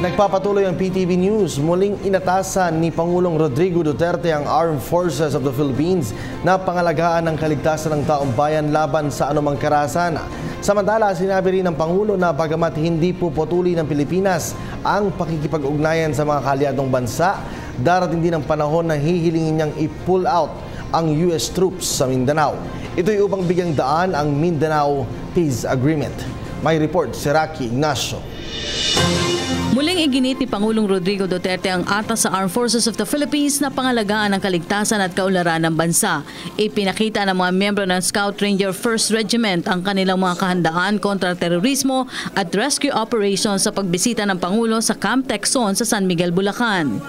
Nagpapatuloy ang PTV News. Muling inatasan ni Pangulong Rodrigo Duterte ang Armed Forces of the Philippines na pangalagaan ng kaligtasan ng taong bayan laban sa anumang karahasan. Samantala, sinabi rin ng Pangulo na bagamat hindi puputuli ng Pilipinas ang pakikipag-ugnayan sa mga kaalyadong bansa, darating din ang panahon na hihilingin niyang i-pull out ang US troops sa Mindanao. Ito'y upang bigyang daan ang Mindanao Peace Agreement. May report si Rocky Ignacio. Muling iginit ni Pangulong Rodrigo Duterte ang atas sa Armed Forces of the Philippines na pangalagaan ng kaligtasan at kaunlaran ng bansa. Ipinakita ng mga miyembro ng Scout Ranger 1st Regiment ang kanilang mga kahandaan kontra terorismo at rescue operations sa pagbisita ng Pangulo sa Camp Texon sa San Miguel, Bulacan.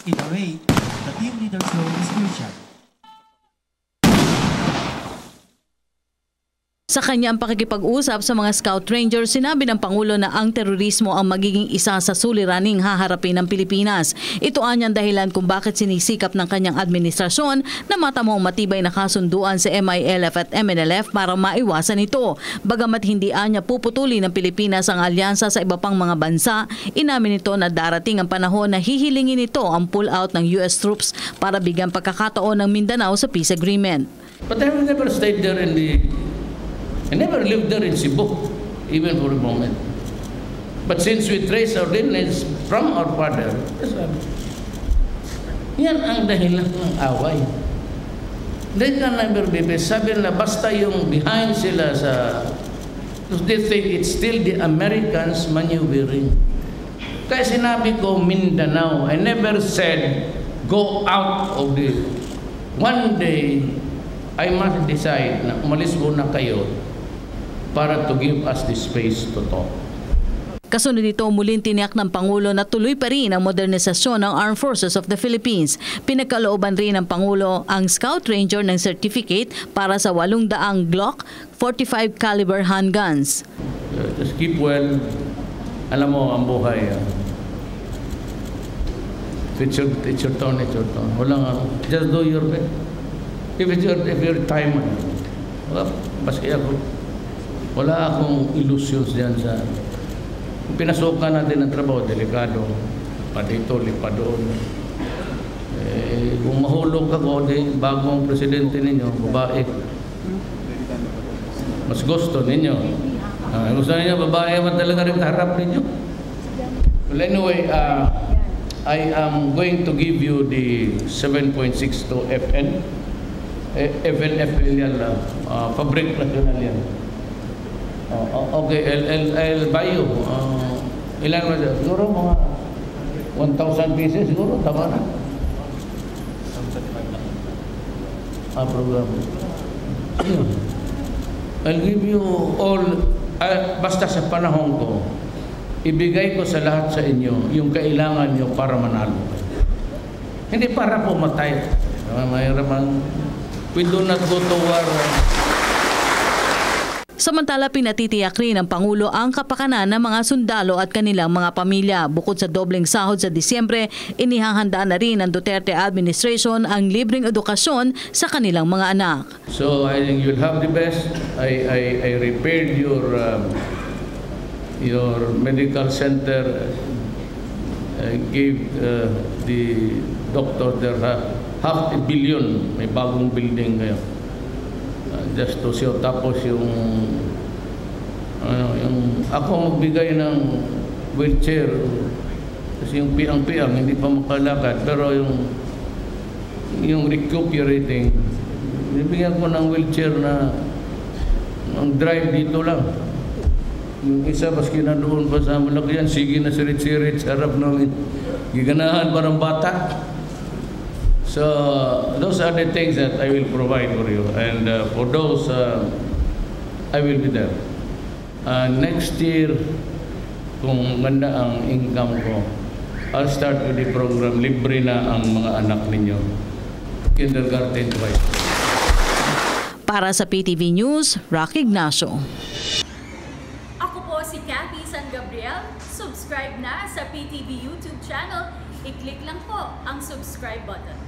In a way, the team leader's role is crucial. Sa kanyang pakikipag-usap sa mga Scout Rangers, sinabi ng Pangulo na ang terorismo ang magiging isa sa suliraning haharapin ng Pilipinas. Ito ang dahilan kung bakit sinisikap ng kanyang administrasyon na matamong matibay na kasunduan sa MILF at MNLF para maiwasan ito. Bagamat hindi anya puputuli ng Pilipinas ang alyansa sa iba pang mga bansa, inamin nito na darating ang panahon na hihilingin ito ang pull-out ng US troops para bigyan pagkakataon ng Mindanao sa peace agreement. But I have never stayed there I never lived there in Cebu, even for a moment. But since we trace our lineage from our father, yan ang dahilan ng away. They can never be best. Sabi na basta yung behind sila sa... Because they think it's still the Americans maneuvering. Kaya sinabi ko Mindanao, I never said go out of the... One day, I must decide na umalis muna kayo para to give us the space to talk. Kasunod nito, muling tiniyak ng Pangulo na tuloy pa rin ang modernisasyon ng Armed Forces of the Philippines. Pinagkalooban rin ng Pangulo ang Scout Ranger ng certificate para sa 800 Glock 45 caliber handguns. Just keep well. Alam mo, ang buhay. It's your turn, it's your turn. Walang, just do your best. If your time, baski ako. Wala akong illusions diyan sa pinasukan natin ng trabaho, delikado, pa dito, lipa doon. Kung mahulog ako, bagong presidente ninyo, babae. Mas gusto ninyo. Gusto ninyo, babae, man talaga rin harap ninyo. Well, anyway, I am going to give you the 7.62 FN. FNFL yan lang. Fabric national yan. Okay, I'll buy you. Ilan mo dyan? Siguro mga 1,000 pieces, siguro, tama na. Program. I'll give you all, basta sa panahon ko, ibigay ko sa lahat sa inyo yung kailangan nyo para manalo. Hindi para pumatay. Mayroon, we do not go to war. Samantala, pinatitiyak rin ng Pangulo ang kapakanan ng mga sundalo at kanilang mga pamilya. Bukod sa dobleng sahod sa Disyembre, inihahanda na rin ng Duterte administration ang libreng edukasyon sa kanilang mga anak. So I think you'll have the best. I repaired your medical center. I gave the doctor there $500 million. May bagong building ngayon. Just to show, tapos yung ako magbigay ng wheelchair kasi yung piang-piang hindi pa makalakad, pero yung recuperating, bibigyan ko ng wheelchair na ang drive dito lang. Yung isa maski na doon pa sa Malakyan, sige na sirit-sirit sa harap namin, giganahan parang bata. So those are the things that I will provide for you, and for those I will be there. Next year, kung ganda ang income ko, I'll start with the program, libre na ang mga anak ninyo, kindergarten to high school. Para sa PTV News, Rocky Ignacio. Ako po si Cathy San Gabriel. Subscribe na sa PTV YouTube channel. I-click lang po ang subscribe button.